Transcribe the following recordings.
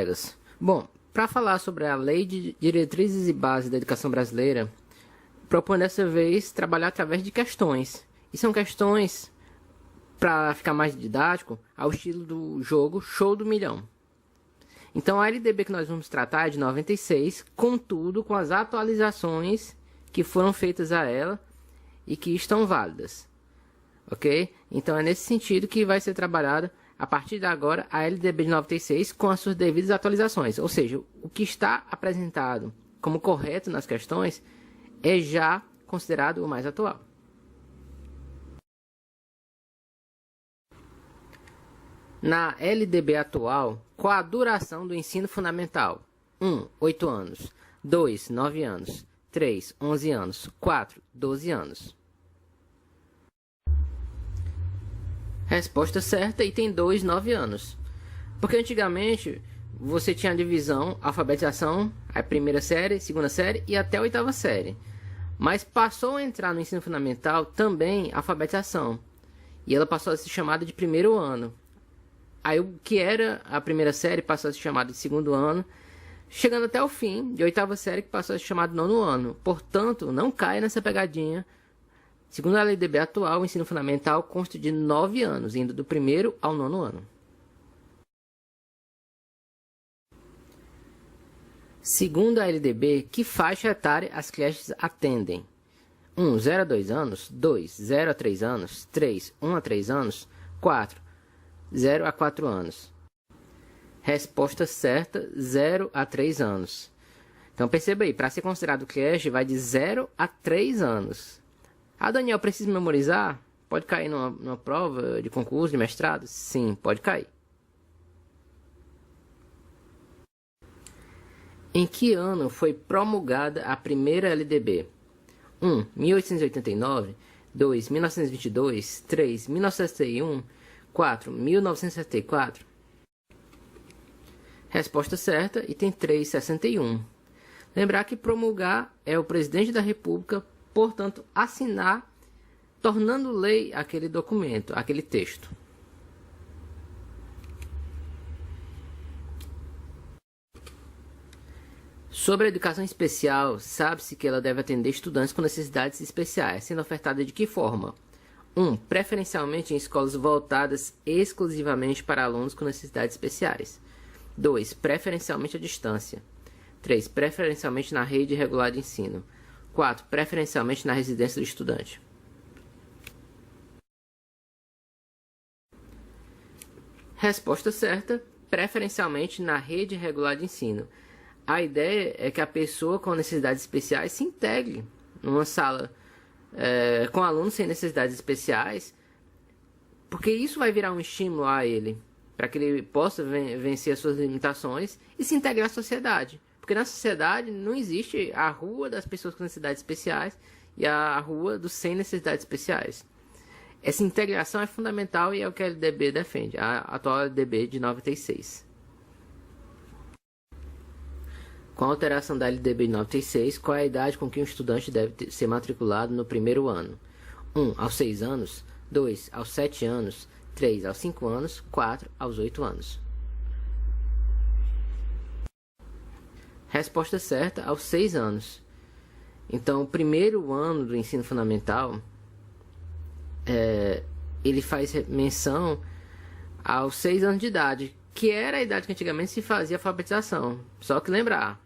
colegas. Bom, para falar sobre a Lei de Diretrizes e Bases da Educação Brasileira, proponho dessa vez trabalhar através de questões. E são questões, para ficar mais didático, ao estilo do jogo Show do Milhão. Então a LDB que nós vamos tratar é de 96, contudo com as atualizações que foram feitas a ela e que estão válidas. Ok? Então é nesse sentido que vai ser trabalhada a partir de agora a LDB de 96 com as suas devidas atualizações. Ou seja, o que está apresentado como correto nas questões é já considerado o mais atual. Na LDB atual, qual a duração do ensino fundamental? 1. 8 anos. 2. 9 anos. 3. 11 anos. 4. 12 anos. Resposta certa, item 2, 9 anos. Porque antigamente você tinha a divisão, alfabetização, a primeira série, segunda série e até a oitava série. Mas passou a entrar no ensino fundamental também a alfabetização. E ela passou a ser chamada de primeiro ano. Aí o que era a primeira série passou a ser chamada de segundo ano, chegando até o fim, de oitava série, que passou a ser chamada de nono ano. Portanto, não caia nessa pegadinha. Segundo a LDB atual, o ensino fundamental consta de 9 anos, indo do primeiro ao nono ano. Segundo a LDB, que faixa etária as creches atendem? 1. 0 a 2 anos. 2. 0 a 3 anos. 3. 1 a 3 anos. 4. 0 a 4 anos. Resposta certa, 0 a 3 anos. Então perceba aí, para ser considerado creche, vai de 0 a 3 anos. Ah, Daniel, precisa memorizar? Pode cair numa prova de concurso, de mestrado? Sim, pode cair. Em que ano foi promulgada a primeira LDB? 1. 1889. 2. 1922. 3. 1961. 4. 1964. Resposta certa, item 3, 61. Lembrar que promulgar é o presidente da República, portanto, assinar, tornando lei aquele documento, aquele texto. Sobre a educação especial, sabe-se que ela deve atender estudantes com necessidades especiais, sendo ofertada de que forma? 1. Preferencialmente em escolas voltadas exclusivamente para alunos com necessidades especiais. 2. Preferencialmente à distância. 3. Preferencialmente na rede regular de ensino. 4. Preferencialmente na residência do estudante. Resposta certa. Preferencialmente na rede regular de ensino. A ideia é que a pessoa com necessidades especiais se integre numa sala com alunos sem necessidades especiais, porque isso vai virar um estímulo a ele, para que ele possa vencer as suas limitações e se integrar à sociedade. Porque na sociedade não existe a rua das pessoas com necessidades especiais e a rua dos sem necessidades especiais. Essa integração é fundamental e é o que a LDB defende, a atual LDB de 96. Com a alteração da LDB de 96, qual é a idade com que um estudante deve ser matriculado no primeiro ano? 1. Aos 6 anos. 2. Aos 7 anos. 3. Aos 5 anos. 4. Aos 8 anos. Resposta certa, aos 6 anos. Então, o primeiro ano do ensino fundamental, ele faz menção aos 6 anos de idade, que era a idade que antigamente se fazia alfabetização. Só que lembrar,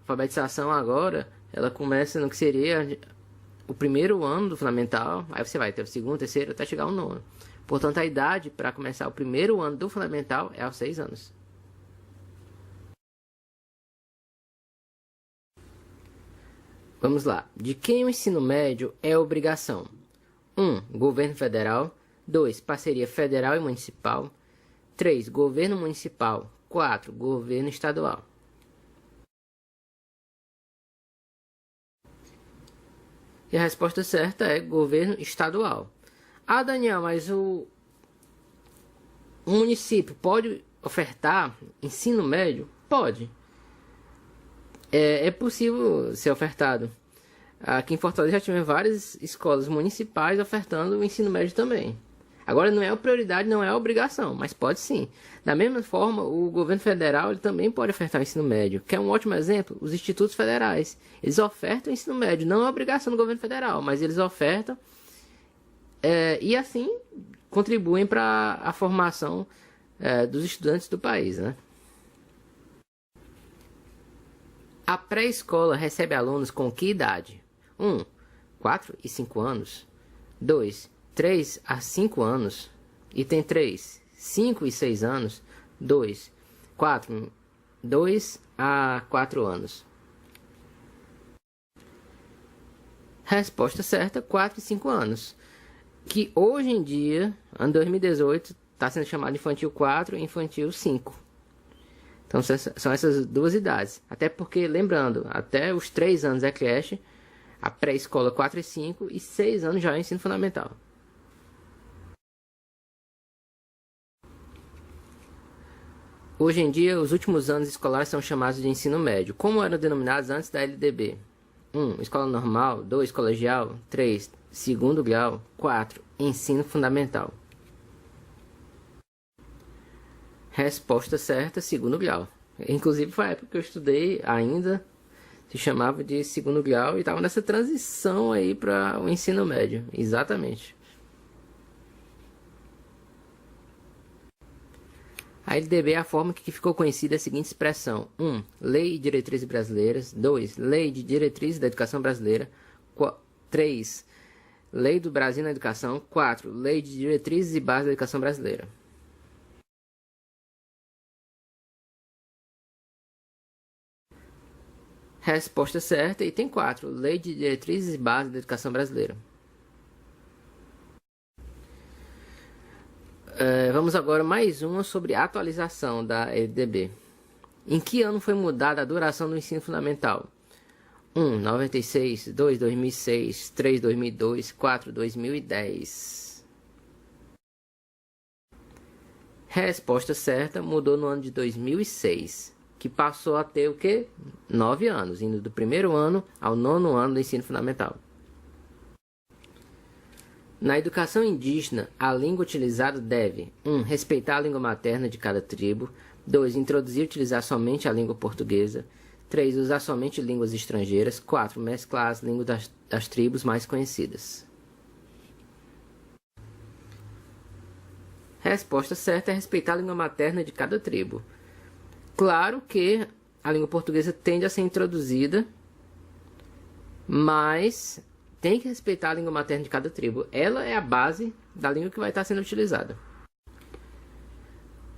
a alfabetização agora, ela começa no que seria o primeiro ano do fundamental, aí você vai ter o segundo, terceiro, até chegar ao nono. Portanto, a idade para começar o primeiro ano do fundamental é aos 6 anos. Vamos lá. De quem o ensino médio é obrigação? 1. Governo federal. 2. Parceria federal e municipal. 3. Governo municipal. 4. Governo estadual. E a resposta certa é governo estadual. Ah, Daniel, mas o município pode ofertar ensino médio? Pode. É possível ser ofertado. Aqui em Fortaleza já tivemos várias escolas municipais ofertando o ensino médio também. Agora, não é a prioridade, não é a obrigação, mas pode sim. Da mesma forma, o governo federal ele também pode ofertar o ensino médio. Quer um ótimo exemplo? Os institutos federais. Eles ofertam o ensino médio, não é obrigação do governo federal, mas eles ofertam e assim contribuem para a formação dos estudantes do país, né? A pré-escola recebe alunos com que idade? 1. 4 e 5 anos. 2. 3 a 5 anos. Item 3. 5 e 6 anos. 2. 2 a 4 anos. Resposta certa, 4 e 5 anos. Que hoje em dia, ano 2018, está sendo chamado infantil 4 e infantil 5. Então são essas duas idades. Até porque, lembrando, até os 3 anos é creche, a pré-escola 4 e 5 e 6 anos já é ensino fundamental. Hoje em dia, os últimos anos escolares são chamados de ensino médio, como eram denominados antes da LDB. 1. Escola normal. 2. Colegial. 3. Segundo grau. 4. Ensino fundamental. Resposta certa, segundo grau. Inclusive foi a época que eu estudei ainda, se chamava de segundo grau e estava nessa transição aí para o ensino médio. Exatamente. A LDB é a forma que ficou conhecida a seguinte expressão: 1. Lei e Diretrizes Brasileiras. 2. Lei de Diretrizes da Educação Brasileira. 3. Lei do Brasil na Educação. 4. Lei de Diretrizes e Bases da Educação Brasileira. Resposta certa, item 4. Lei de Diretrizes e Bases da Educação Brasileira. Vamos agora mais uma sobre a atualização da LDB. Em que ano foi mudada a duração do ensino fundamental? 1. 96. 2. 2006. 3. 2002. 4. 2010. Resposta certa, mudou no ano de 2006. Que passou a ter o quê? 9 anos, indo do primeiro ano ao 9º ano do ensino fundamental. Na educação indígena, a língua utilizada deve 1. Respeitar a língua materna de cada tribo. 2. Introduzir e utilizar somente a língua portuguesa. 3. Usar somente línguas estrangeiras. 4. Mesclar as línguas das tribos mais conhecidas. Resposta certa é respeitar a língua materna de cada tribo. Claro que a língua portuguesa tende a ser introduzida, mas tem que respeitar a língua materna de cada tribo. Ela é a base da língua que vai estar sendo utilizada.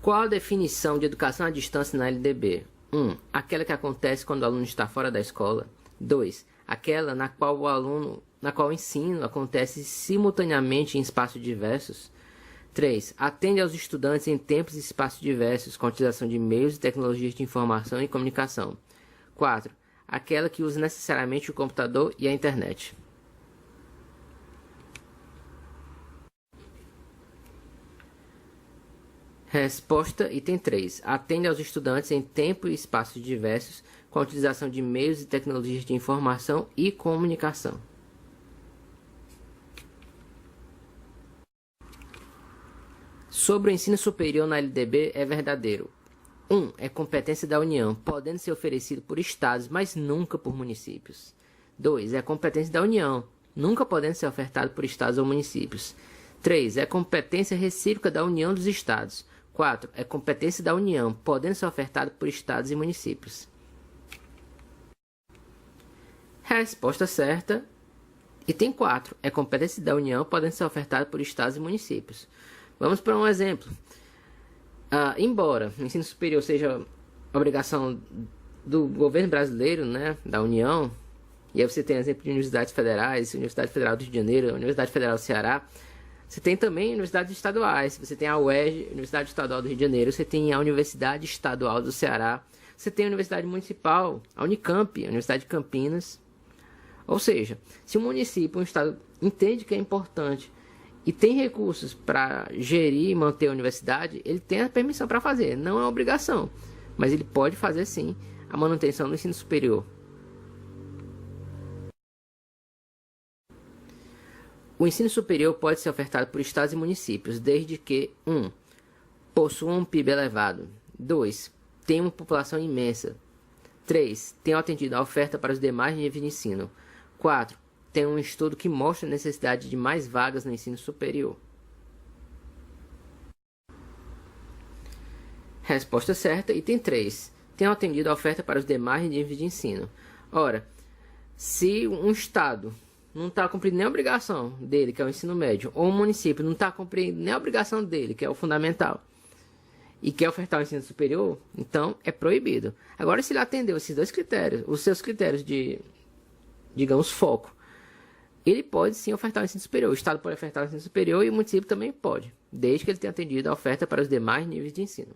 Qual a definição de educação à distância na LDB? 1. Aquela que acontece quando o aluno está fora da escola. 2. Aquela na qual o ensino acontece simultaneamente em espaços diversos. 3. Atende aos estudantes em tempos e espaços diversos, com a utilização de meios e tecnologias de informação e comunicação. 4. Aquela que usa necessariamente o computador e a internet. Resposta item 3. Atende aos estudantes em tempo e espaços diversos, com a utilização de meios e tecnologias de informação e comunicação. Sobre o ensino superior na LDB é verdadeiro. 1. É competência da União, podendo ser oferecido por estados, mas nunca por municípios. 2. É competência da União, nunca podendo ser ofertado por estados ou municípios. 3. É competência recíproca da União dos Estados. 4. É competência da União, podendo ser ofertado por estados e municípios. Resposta certa. Item 4. É competência da União, podendo ser ofertado por estados e municípios. Vamos para um exemplo. Embora o ensino superior seja obrigação do governo brasileiro, né, da União, e aí você tem exemplo de universidades federais, Universidade Federal do Rio de Janeiro, Universidade Federal do Ceará, você tem também universidades estaduais, você tem a UERJ, Universidade Estadual do Rio de Janeiro, você tem a Universidade Estadual do Ceará, você tem a Universidade Municipal, a Unicamp, a Universidade de Campinas. Ou seja, se um município, um estado entende que é importante e tem recursos para gerir e manter a universidade, ele tem a permissão para fazer. Não é obrigação, mas ele pode fazer sim a manutenção do ensino superior. O ensino superior pode ser ofertado por estados e municípios, desde que 1. Possuam um PIB elevado. 2. Tenham uma população imensa. 3. Tenham atendido a oferta para os demais níveis de ensino. 4. Tenham um estudo que mostre a necessidade de mais vagas no ensino superior. Resposta certa, item 3. Tenham atendido a oferta para os demais níveis de ensino. Ora, se um estado não está cumprindo nem a obrigação dele, que é o ensino médio, ou um município não está cumprindo nem a obrigação dele, que é o fundamental, e quer ofertar o ensino superior, então é proibido. Agora, se ele atendeu esses dois critérios, os seus critérios de, digamos, foco, ele pode sim ofertar o ensino superior. O estado pode ofertar o ensino superior e o município também pode, desde que ele tenha atendido a oferta para os demais níveis de ensino.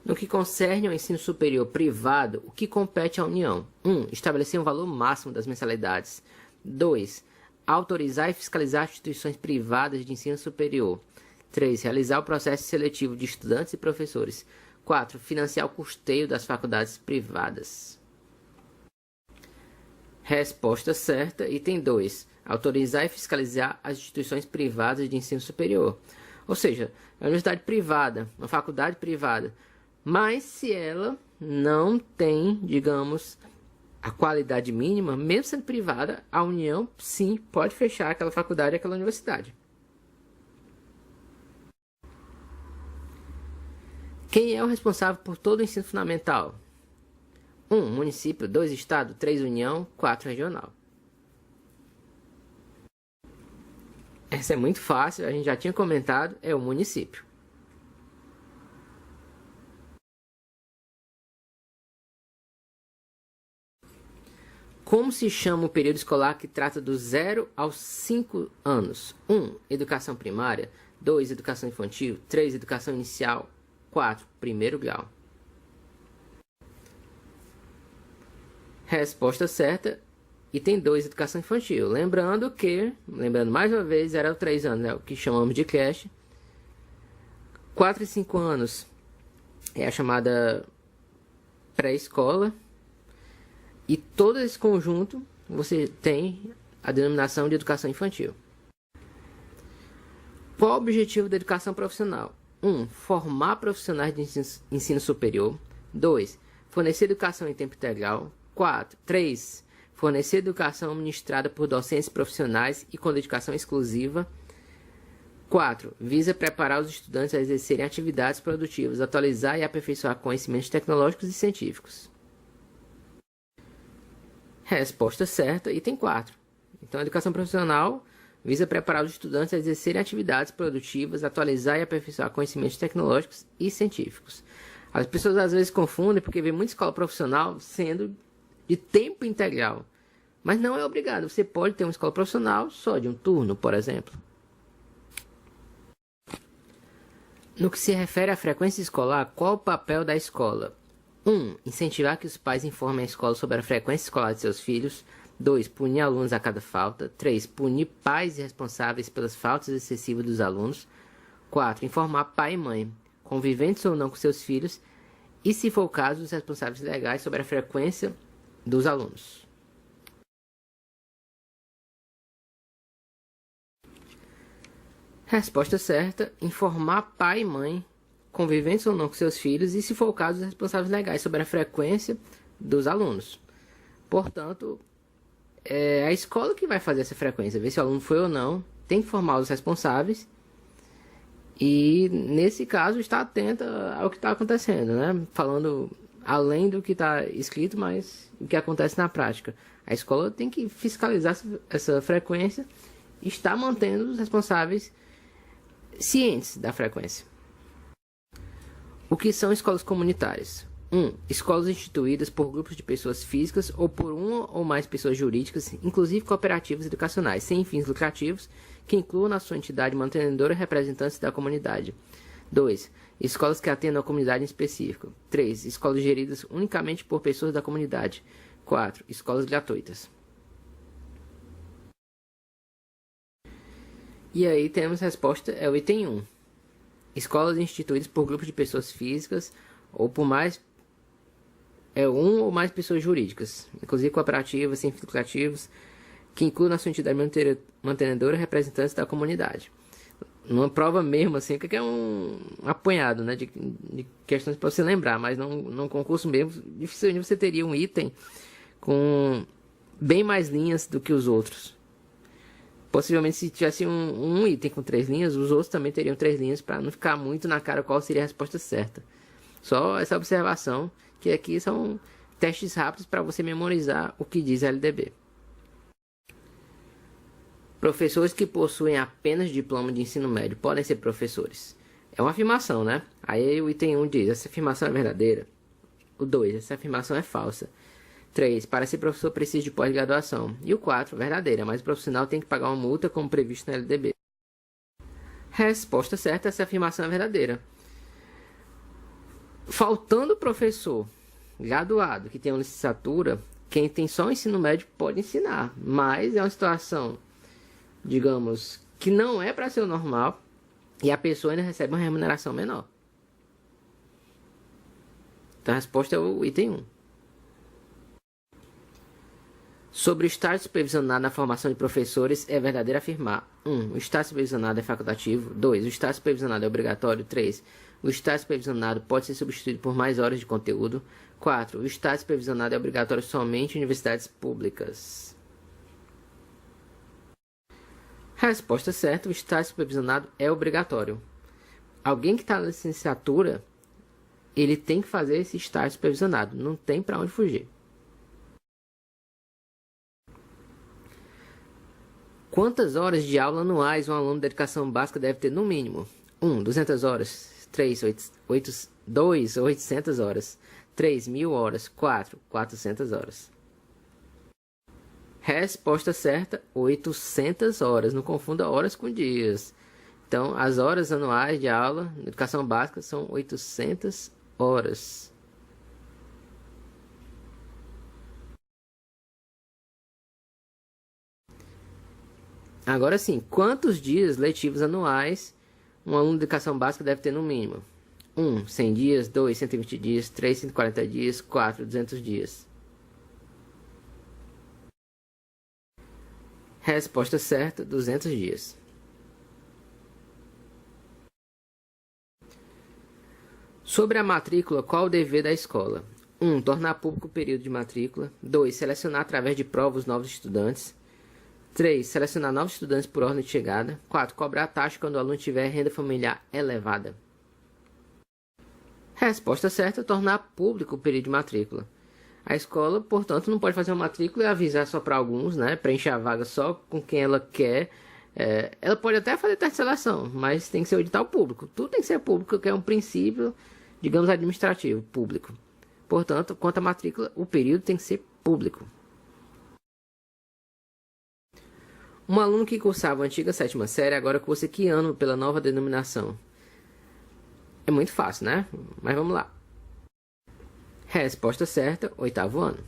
No que concerne ao ensino superior privado, o que compete à União? 1. Estabelecer um valor máximo das mensalidades. 2. Autorizar e fiscalizar instituições privadas de ensino superior. 3. Realizar o processo seletivo de estudantes e professores. 4. Financiar o custeio das faculdades privadas. Resposta certa, item 2. Autorizar e fiscalizar as instituições privadas de ensino superior. Ou seja, a universidade privada, uma faculdade privada, mas se ela não tem, digamos, a qualidade mínima, mesmo sendo privada, a União sim pode fechar aquela faculdade, aquela universidade. Quem é o responsável por todo o ensino fundamental? 1. Município. 2. Estado. 3. União. 4. Regional. Essa é muito fácil, a gente já tinha comentado, é o município. Como se chama o período escolar que trata do 0 aos 5 anos? 1. Educação primária. 2. Educação infantil. 3. Educação inicial. 4. Primeiro grau. Resposta certa. Item 2. Educação infantil. Lembrando mais uma vez, 0 aos 3 anos, é o que chamamos de creche. 4 e 5 anos é a chamada pré-escola. E todo esse conjunto, você tem a denominação de educação infantil. Qual o objetivo da educação profissional? 1. Formar profissionais de ensino superior. 2. Fornecer educação em tempo integral. 3. Fornecer educação ministrada por docentes profissionais e com dedicação exclusiva. 4. Visa preparar os estudantes a exercerem atividades produtivas, atualizar e aperfeiçoar conhecimentos tecnológicos e científicos. Resposta certa, item 4. Então, a educação profissional visa preparar os estudantes a exercerem atividades produtivas, atualizar e aperfeiçoar conhecimentos tecnológicos e científicos. As pessoas às vezes confundem porque vê muita escola profissional sendo de tempo integral. Mas não é obrigado. Você pode ter uma escola profissional só de um turno, por exemplo. No que se refere à frequência escolar, qual o papel da escola? 1. Incentivar que os pais informem a escola sobre a frequência escolar de seus filhos. 2. Punir alunos a cada falta. 3. Punir pais responsáveis pelas faltas excessivas dos alunos. 4. Informar pai e mãe, conviventes ou não com seus filhos, e, se for o caso, os responsáveis legais sobre a frequência dos alunos. Resposta certa. Informar pai e mãe, conviventes ou não com seus filhos, e, se for o caso, os responsáveis legais sobre a frequência dos alunos. Portanto, é a escola que vai fazer essa frequência, ver se o aluno foi ou não, tem que informar os responsáveis e, nesse caso, estar atenta ao que está acontecendo, né? Falando além do que está escrito, mas o que acontece na prática. A escola tem que fiscalizar essa frequência e estar mantendo os responsáveis cientes da frequência. O que são escolas comunitárias? 1. Escolas instituídas por grupos de pessoas físicas ou por uma ou mais pessoas jurídicas, inclusive cooperativas educacionais, sem fins lucrativos, que incluam na sua entidade mantenedora representantes da comunidade. 2. Escolas que atendam a comunidade em específico. 3. Escolas geridas unicamente por pessoas da comunidade. 4. Escolas gratuitas. E aí temos a resposta, é o item 1. Escolas instituídas por grupos de pessoas físicas ou por mais é um ou mais pessoas jurídicas, inclusive cooperativas, sem fins lucrativos, que incluem na sua entidade mantenedora representantes da comunidade. Numa prova mesmo, assim, que é um apanhado, né, de questões para você lembrar, mas num concurso mesmo, dificilmente você teria um item com bem mais linhas do que os outros. Possivelmente, se tivesse um item com 3 linhas, os outros também teriam 3 linhas, para não ficar muito na cara qual seria a resposta certa. Só essa observação, que aqui são testes rápidos para você memorizar o que diz a LDB. Professores que possuem apenas diploma de ensino médio podem ser professores. É uma afirmação, né? Aí o item 1 diz, essa afirmação é verdadeira. O 2, essa afirmação é falsa. 3, para ser professor precisa de pós-graduação. E o 4, verdadeira, mas o profissional tem que pagar uma multa como previsto na LDB. Resposta certa, essa afirmação é verdadeira. Faltando professor graduado que tem uma licenciatura, quem tem só o ensino médio pode ensinar, mas é uma situação, digamos, que não é para ser o normal e a pessoa ainda recebe uma remuneração menor. Então a resposta é o item 1. Sobre o estágio supervisionado na formação de professores, é verdadeiro afirmar: 1. O estágio supervisionado é facultativo. 2. O estágio supervisionado é obrigatório. 3. O estágio supervisionado pode ser substituído por mais horas de conteúdo. 4. O estágio supervisionado é obrigatório somente em universidades públicas. Resposta certa: o estágio supervisionado é obrigatório. Alguém que está na licenciatura, ele tem que fazer esse estágio supervisionado. Não tem para onde fugir. Quantas horas de aula anuais um aluno da educação básica deve ter no mínimo? 1. 200 horas. 2. 800 horas. 3. 1000 horas. 4. 400 horas. Resposta certa, 800 horas. Não confunda horas com dias. Então, as horas anuais de aula na educação básica são 800 horas. Agora sim, quantos dias letivos anuais um aluno de educação básica deve ter no mínimo? 1. 100 dias. 2. 120 dias. 3. 140 dias. 4. 200 dias. Resposta certa, 200 dias. Sobre a matrícula, qual o dever da escola? 1. Tornar público o período de matrícula. 2. Selecionar através de prova os novos estudantes. 3. Selecionar novos estudantes por ordem de chegada. 4. Cobrar taxa quando o aluno tiver renda familiar elevada. Resposta certa, tornar público o período de matrícula. A escola, portanto, não pode fazer uma matrícula e avisar só para alguns, né? Preencher a vaga só com quem ela quer. Ela pode até fazer teste de seleção, mas tem que ser o edital público. Tudo tem que ser público, que é um princípio, digamos, administrativo, público. Portanto, quanto à matrícula, o período tem que ser público. Um aluno que cursava a antiga 7ª série agora cursa que ano pela nova denominação? É muito fácil, né? Mas vamos lá. Resposta certa, 8º ano.